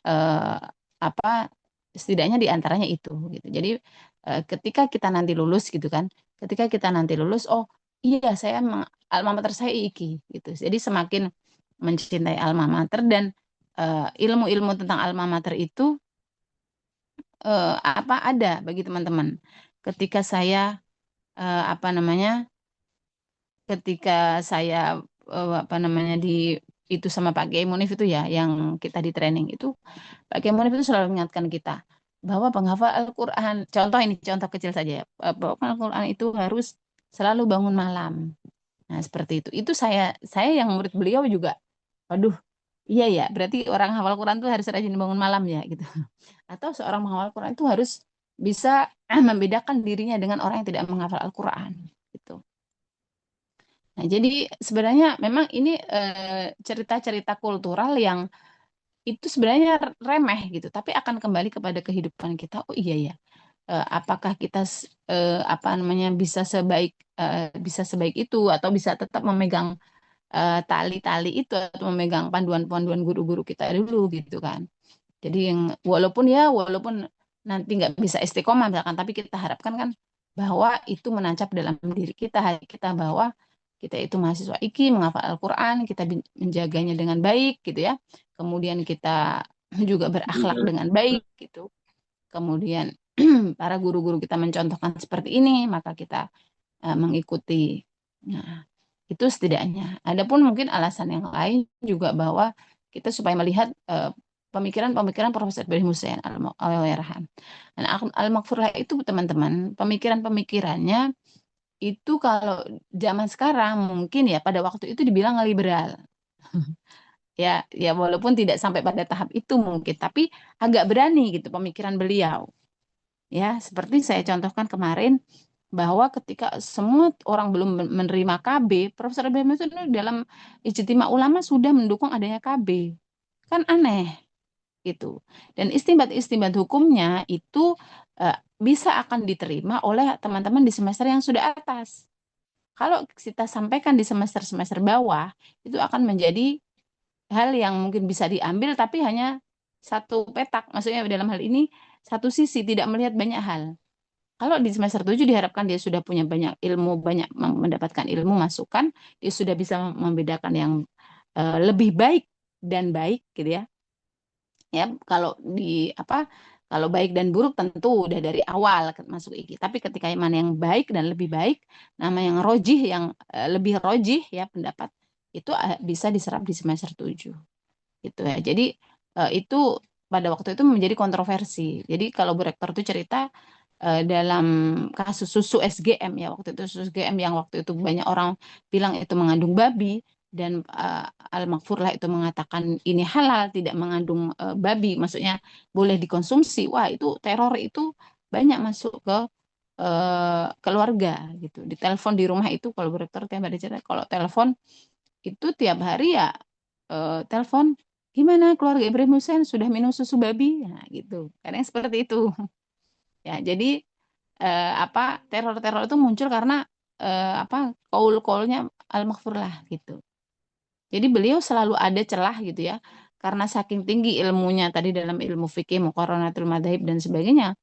[SPEAKER 1] apa setidaknya di antaranya itu gitu. Jadi ketika kita nanti lulus gitu kan, ketika kita nanti lulus, oh iya saya alma mater saya IIKI gitu. Jadi semakin mencintai alma mater dan ilmu-ilmu tentang alma mater itu apa ada bagi teman-teman. Ketika saya apa namanya, ketika saya apa namanya itu sama Pak Kiai Munif itu ya, yang kita di training itu Pak Kiai Munif itu selalu mengingatkan kita bahwa penghafal Al-Quran, contoh ini contoh kecil saja ya, bahwa Al-Quran itu harus selalu bangun malam. Nah, seperti itu. Itu saya yang murid beliau juga. Waduh, iya ya, berarti orang hafal Quran itu harus rajin bangun malam ya gitu. Atau seorang menghafal Quran itu harus bisa membedakan dirinya dengan orang yang tidak menghafal Al-Quran gitu. Nah, jadi sebenarnya memang ini cerita-cerita kultural yang itu sebenarnya remeh gitu, tapi akan kembali kepada kehidupan kita. Oh iya ya, apakah kita apa namanya bisa sebaik itu atau bisa tetap memegang tali-tali itu atau memegang panduan-panduan guru-guru kita dulu gitu kan. Jadi yang walaupun nanti nggak bisa istiqomah misalkan, tapi kita harapkan kan bahwa itu menancap dalam diri kita, hati kita bahwa kita itu mahasiswa IKI, menghafal Al-Quran, kita menjaganya dengan baik gitu ya. Kemudian kita juga berakhlak dengan baik gitu. Kemudian para guru-guru kita mencontohkan seperti ini, maka kita mengikuti. Nah, itu setidaknya. Adapun mungkin alasan yang lain juga bahwa kita supaya melihat pemikiran-pemikiran Profesor Ibrahim Hussein Al-Wairaham. Dan Al-Maghfurlah itu teman-teman, pemikiran-pemikirannya itu kalau zaman sekarang mungkin ya pada waktu itu dibilang liberal. Ya, ya walaupun tidak sampai pada tahap itu mungkin, tapi agak berani gitu pemikiran beliau. Ya, seperti saya contohkan kemarin bahwa ketika semua orang belum menerima KB, Profesor Ibrahim itu dalam ijtima ulama sudah mendukung adanya KB. Kan aneh gitu. Dan istinbat-istinbat hukumnya itu bisa akan diterima oleh teman-teman di semester yang sudah atas. Kalau kita sampaikan di semester-semester bawah, itu akan menjadi hal yang mungkin bisa diambil tapi hanya satu petak. Maksudnya dalam hal ini satu sisi, tidak melihat banyak hal. Kalau di semester 7 diharapkan dia sudah punya banyak ilmu, banyak mendapatkan ilmu, masukan, dia sudah bisa membedakan yang lebih baik dan baik gitu ya. Ya, kalau di apa kalau baik dan buruk tentu udah dari awal masuk IKI. Tapi ketika mana yang baik dan lebih baik, nama yang rojih yang lebih rojih ya pendapat itu bisa diserap di semester 7 gitu ya. Jadi itu pada waktu itu menjadi kontroversi. Jadi kalau Bu Rektor itu cerita dalam kasus susu SGM ya waktu itu susu SGM yang waktu itu banyak orang bilang itu mengandung babi dan Al-Maghfurlah itu mengatakan ini halal tidak mengandung babi, maksudnya boleh dikonsumsi. Wah, itu teror itu banyak masuk ke keluarga gitu. Di telepon di rumah itu kalau Bu Rektor tiap hari cerita kalau telepon itu tiap hari ya telepon gimana keluarga Ibrahim Hussein sudah minum susu babi nah gitu kadang seperti itu ya jadi apa teror-teror itu muncul karena apa kaul-kaulnya Al-Maghfurlah gitu jadi beliau selalu ada celah gitu ya karena saking tinggi ilmunya tadi dalam ilmu fikih muqarranatul madzhab dan sebagainya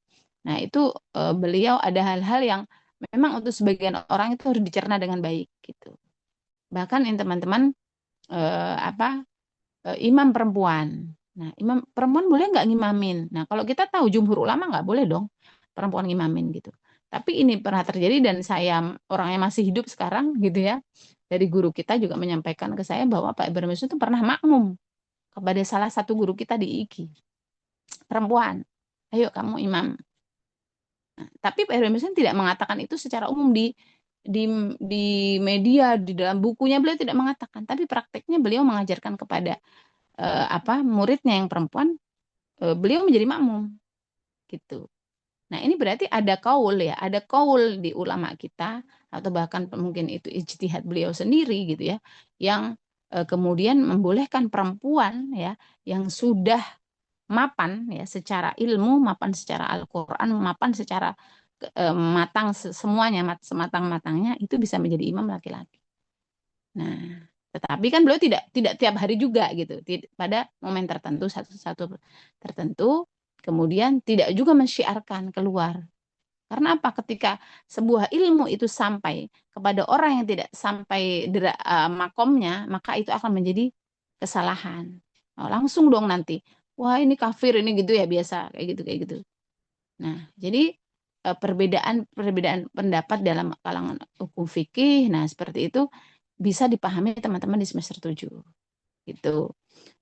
[SPEAKER 1] nah itu beliau ada hal-hal yang memang untuk sebagian orang itu harus dicerna dengan baik gitu bahkan ini teman-teman apa imam perempuan. Nah, imam perempuan boleh nggak ngimamin? Nah, kalau kita tahu jumhur ulama nggak boleh dong perempuan ngimamin gitu. Tapi ini pernah terjadi dan saya orangnya masih hidup sekarang gitu ya. Dari guru kita juga menyampaikan ke saya bahwa Pak Ibrahim Yusuf itu pernah makmum kepada salah satu guru kita di IKI. Perempuan, ayo kamu imam. Tapi Pak Ibrahim Yusuf tidak mengatakan itu secara umum di di media, di dalam bukunya beliau tidak mengatakan. Tapi prakteknya beliau mengajarkan kepada apa muridnya yang perempuan beliau menjadi makmum gitu. Nah, ini berarti ada kaul ya, ada kaul di ulama kita atau bahkan mungkin itu ijtihad beliau sendiri gitu ya, yang kemudian membolehkan perempuan ya yang sudah mapan ya secara ilmu, mapan secara Al-Qur'an, mapan secara matang semuanya sematang-matangnya itu bisa menjadi imam laki-laki. Nah, tetapi kan beliau tidak tidak tiap hari juga gitu. Pada momen tertentu satu-satu tertentu, kemudian tidak juga mensyiarkan keluar. Karena apa? Ketika sebuah ilmu itu sampai kepada orang yang tidak sampai makomnya, maka itu akan menjadi kesalahan. Oh, langsung dong nanti, wah ini kafir ini gitu ya biasa kayak gitu kayak gitu. Nah, jadi perbedaan pendapat dalam kalangan hukum fikih, nah seperti itu bisa dipahami teman-teman di semester 7 gitu.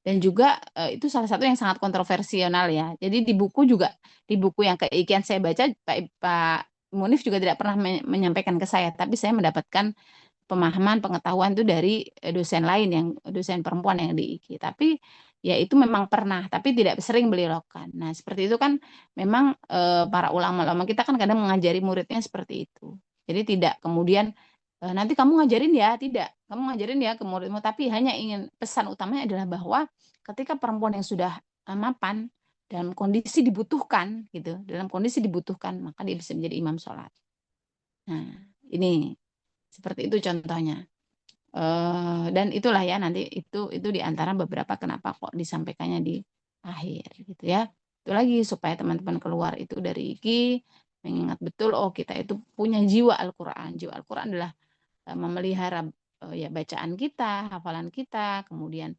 [SPEAKER 1] Dan juga itu salah satu yang sangat kontroversial ya. Jadi di buku juga di buku yang keikian saya baca Pak Munif juga tidak pernah menyampaikan ke saya, tapi saya mendapatkan pemahaman pengetahuan itu dari dosen lain yang dosen perempuan yang di IKI. Tapi ya itu memang pernah, tapi tidak sering beliau lakukan. Nah, seperti itu kan memang para ulama-ulama kita kan kadang mengajari muridnya seperti itu. Jadi tidak kemudian nanti kamu ngajarin ya, tidak. Kamu ngajarin ya ke muridmu, tapi hanya ingin pesan utamanya adalah bahwa ketika perempuan yang sudah mapan dalam kondisi dibutuhkan gitu, dalam kondisi dibutuhkan, maka dia bisa menjadi imam sholat. Nah, ini seperti itu contohnya. Dan itulah ya nanti itu di antara beberapa kenapa kok disampaikannya di akhir gitu ya. Itu lagi supaya teman-teman keluar itu dari IKI mengingat betul oh kita itu punya jiwa Al-Qur'an. Jiwa Al-Qur'an adalah memelihara ya bacaan kita, hafalan kita, kemudian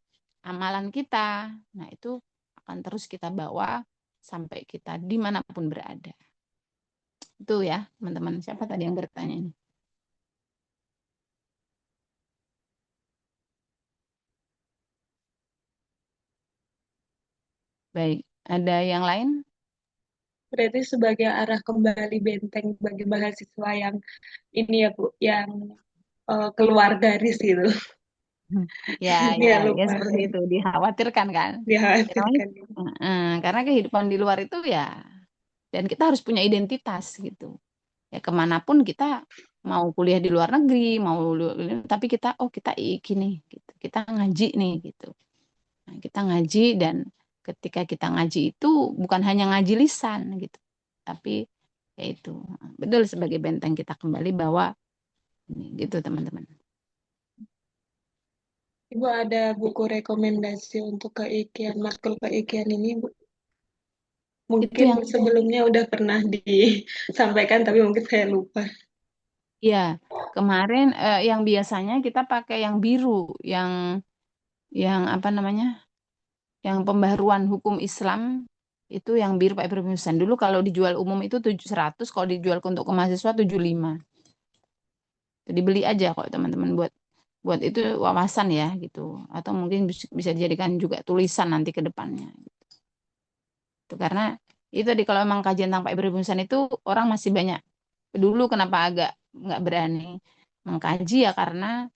[SPEAKER 1] amalan kita. Nah, itu akan terus kita bawa sampai kita dimanapun berada. Itu ya, teman-teman. Siapa tadi yang bertanya ini? Baik, ada yang lain?
[SPEAKER 2] Berarti sebagai arah kembali benteng bagi mahasiswa yang ini ya Bu, yang keluar garis gitu.
[SPEAKER 1] Hmm. Ya, ya,
[SPEAKER 2] Ya
[SPEAKER 1] ya
[SPEAKER 2] lupa,
[SPEAKER 1] seperti itu. Dikhawatirkan kan? Ya, namanya,
[SPEAKER 2] dikhawatirkan.
[SPEAKER 1] karena kehidupan di luar itu ya, dan kita harus punya identitas gitu. Ya kemanapun kita mau kuliah di luar negeri, mau tapi kita, oh kita IIKI nih, gitu. Kita ngaji nih, gitu. Nah, kita ngaji dan ketika kita ngaji itu bukan hanya ngaji lisan gitu, tapi yaitu betul sebagai benteng kita kembali bahwa ini gitu teman-teman.
[SPEAKER 2] Ibu ada buku rekomendasi untuk keikian, matkul keikian ini, Bu?
[SPEAKER 1] Itu
[SPEAKER 2] Mungkin
[SPEAKER 1] yang
[SPEAKER 2] sebelumnya udah pernah disampaikan, tapi mungkin saya lupa.
[SPEAKER 1] ya kemarin yang biasanya kita pakai yang biru, yang apa namanya, yang pembaharuan hukum Islam itu yang biru Pak Ibrahim Hussein. Dulu kalau dijual umum itu 700, kalau dijual untuk ke mahasiswa 75. Jadi beli aja kok teman-teman buat buat itu wawasan ya gitu. Atau mungkin bisa dijadikan juga tulisan nanti ke depannya. Itu karena itu tadi kalau memang kajian tentang Pak Ibrahim Hussein itu orang masih banyak. Dulu kenapa agak nggak berani mengkaji ya karena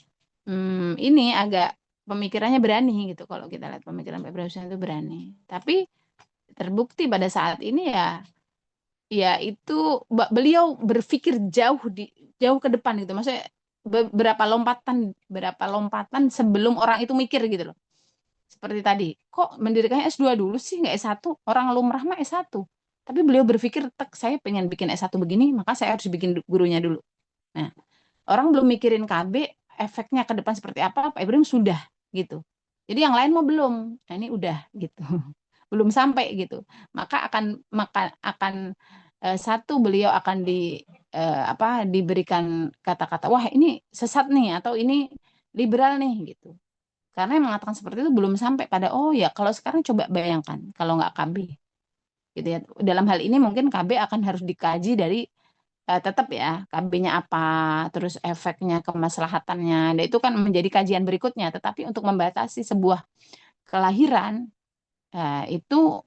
[SPEAKER 1] ini agak pemikirannya berani gitu. Kalau kita lihat pemikiran Pak Ibrahim Hussein itu berani. Tapi terbukti pada saat ini ya itu beliau berpikir jauh ke depan gitu. Maksudnya berapa lompatan sebelum orang itu mikir gitu loh. Seperti tadi, kok mendirikannya S2 dulu sih nggak S1? Orang lumrah mah S1. Tapi beliau berpikir, tek saya pengen bikin S1 begini, maka saya harus bikin gurunya dulu. Nah, orang belum mikirin KB, efeknya ke depan seperti apa, Pak Ibrahim sudah gitu. Jadi yang lain mau belum. Nah, ini udah gitu. Belum sampai gitu. Maka akan satu beliau akan diberikan kata-kata wah ini sesat nih atau ini liberal nih gitu. Karena yang mengatakan seperti itu belum sampai pada oh ya kalau sekarang coba bayangkan kalau nggak KB gitu ya. Dalam hal ini mungkin KB akan harus dikaji dari tetap ya KB-nya apa, terus efeknya, kemaslahatannya. Dan itu kan menjadi kajian berikutnya. Tetapi untuk membatasi sebuah kelahiran itu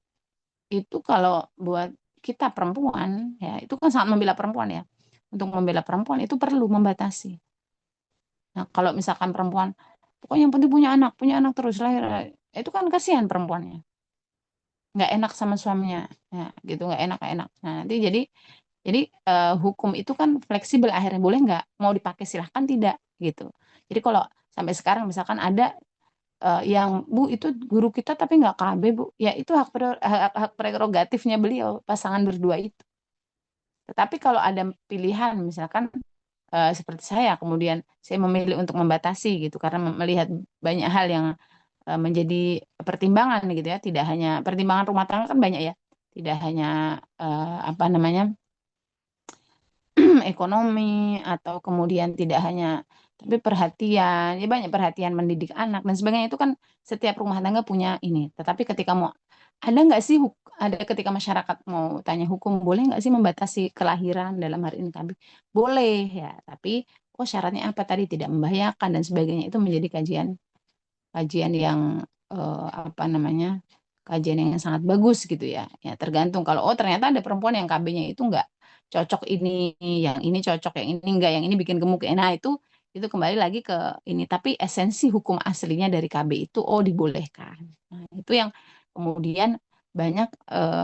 [SPEAKER 1] kalau buat kita perempuan ya itu kan sangat membela perempuan ya. Untuk membela perempuan itu perlu membatasi. Nah, kalau misalkan perempuan pokoknya yang penting punya anak terus lahir, itu kan kasihan perempuannya. Nggak enak sama suaminya. Ya, gitu nggak enak. Nah, nanti jadi hukum itu kan fleksibel akhirnya boleh nggak mau dipakai silahkan tidak gitu. Jadi kalau sampai sekarang misalkan ada yang Bu itu guru kita tapi nggak KB Bu, ya itu hak prerogatifnya beliau pasangan berdua itu. Tetapi kalau ada pilihan misalkan seperti saya kemudian saya memilih untuk membatasi gitu karena melihat banyak hal yang menjadi pertimbangan gitu ya, tidak hanya pertimbangan rumah tangga kan banyak ya, tidak hanya apa namanya ekonomi atau kemudian tidak hanya tapi perhatian ya banyak perhatian mendidik anak dan sebagainya itu kan setiap rumah tangga punya ini tetapi ketika mau ada nggak sih ada ketika masyarakat mau tanya hukum boleh nggak sih membatasi kelahiran dalam hari ini KB boleh ya tapi oh syaratnya apa tadi tidak membahayakan dan sebagainya itu menjadi kajian kajian yang apa namanya kajian yang sangat bagus gitu ya. Ya tergantung kalau oh ternyata ada perempuan yang KB-nya itu enggak cocok ini, yang ini cocok, yang ini enggak, yang ini bikin gemuk. Nah, itu kembali lagi ke ini. Tapi esensi hukum aslinya dari KB itu oh dibolehkan. Nah, itu yang kemudian banyak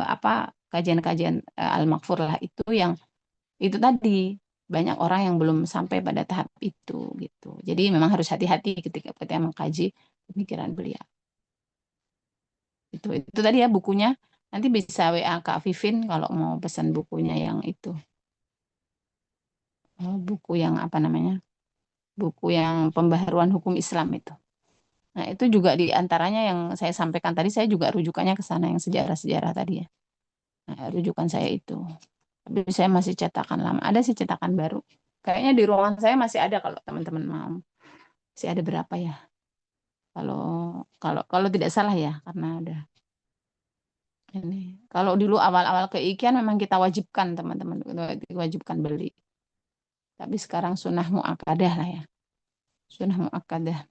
[SPEAKER 1] apa kajian-kajian Al-Makfur lah itu yang itu tadi. banyak orang yang belum sampai pada tahap itu gitu. Jadi memang harus hati-hati ketika kita mengkaji pemikiran beliau. Itu tadi ya bukunya. Nanti bisa WA Kak Vivin kalau mau pesan bukunya yang itu. Buku yang apa namanya? Buku yang pembaharuan hukum Islam itu. Nah, itu juga di antaranya yang saya sampaikan tadi, saya juga rujukannya ke sana yang sejarah-sejarah tadi ya. Nah, rujukan saya itu. Tapi saya masih cetakan lama. Ada sih cetakan baru. Kayaknya di ruangan saya masih ada kalau teman-teman mau. Masih ada berapa ya? Kalau kalau kalau tidak salah ya, karena ada ini. Kalau dulu awal-awal keikian memang kita wajibkan teman-teman, wajibkan beli. Tapi sekarang sunnah muakkadah lah ya. Sunnah muakkadah.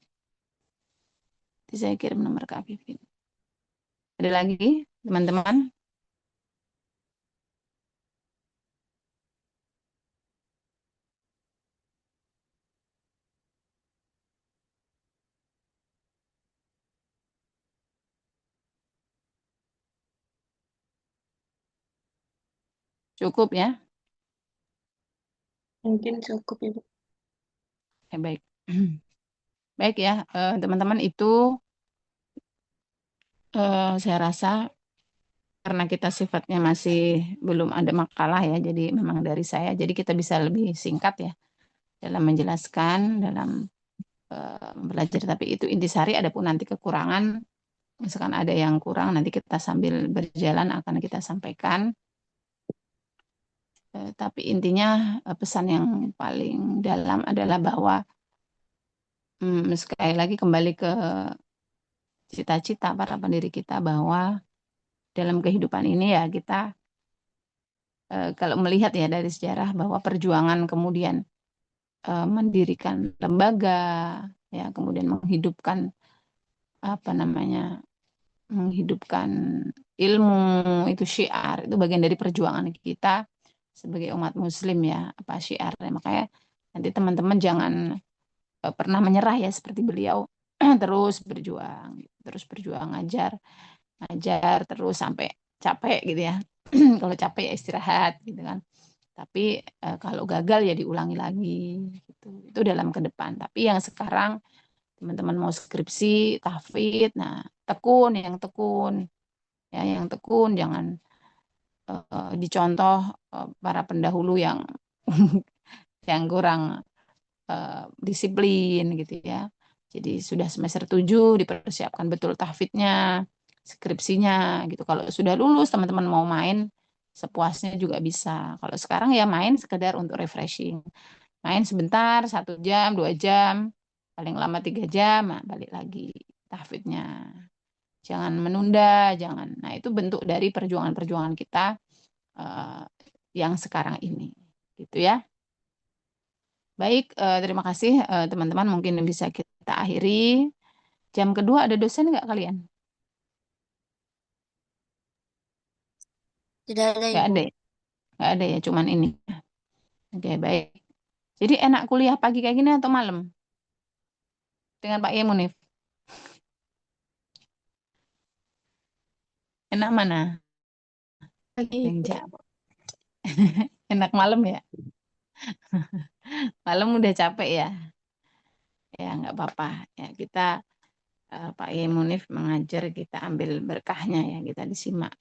[SPEAKER 1] Nanti saya kirim nomor Kak Vivin. Ada lagi teman-teman? Cukup ya?
[SPEAKER 2] Mungkin cukup Ibu.
[SPEAKER 1] Baik. Baik ya, teman-teman itu saya rasa karena kita sifatnya masih belum ada makalah ya, jadi memang dari saya, jadi kita bisa lebih singkat ya dalam menjelaskan, dalam belajar. Tapi itu intisari, adapun nanti kekurangan, misalkan ada yang kurang, nanti kita sambil berjalan akan kita sampaikan. Tapi intinya pesan yang paling dalam adalah bahwa sekali lagi kembali ke cita-cita para pendiri kita bahwa dalam kehidupan ini ya kita kalau melihat ya dari sejarah bahwa perjuangan kemudian mendirikan lembaga ya kemudian menghidupkan apa namanya menghidupkan ilmu itu syiar itu bagian dari perjuangan kita sebagai umat muslim ya apa syiarnya makanya nanti teman-teman jangan pernah menyerah ya seperti beliau terus berjuang ngajar terus sampai capek gitu ya kalau capek ya istirahat gitu kan tapi kalau gagal ya diulangi lagi gitu itu dalam ke depan tapi yang sekarang teman-teman mau skripsi tahfidz nah tekun ya yang tekun jangan dicontoh para pendahulu yang yang kurang disiplin gitu ya. Jadi sudah semester 7 dipersiapkan betul tahfidnya, skripsinya gitu. Kalau sudah lulus teman-teman mau main sepuasnya juga bisa. Kalau sekarang ya main sekedar untuk refreshing. Main sebentar, 1 jam, 2 jam, paling lama 3 jam, nah balik lagi tahfidnya. Jangan menunda, jangan. Nah itu bentuk dari perjuangan-perjuangan kita eh, yang sekarang ini, gitu ya. Baik, terima kasih teman-teman. Mungkin bisa kita akhiri. Jam kedua ada dosen nggak kalian?
[SPEAKER 3] Tidak ada
[SPEAKER 1] Nggak
[SPEAKER 3] Ibu.
[SPEAKER 1] ada ya? Nggak ada ya, cuman ini. Oke, baik. Jadi enak kuliah pagi kayak gini atau malam? Dengan Pak Yemunif? Enak mana?
[SPEAKER 3] Pagi
[SPEAKER 1] Yang
[SPEAKER 3] Ibu.
[SPEAKER 1] jawab. Enak malam ya? Malam udah capek ya? Ya nggak apa-apa. Ya kita Pak Yemunif mengajar kita ambil berkahnya ya kita disimak.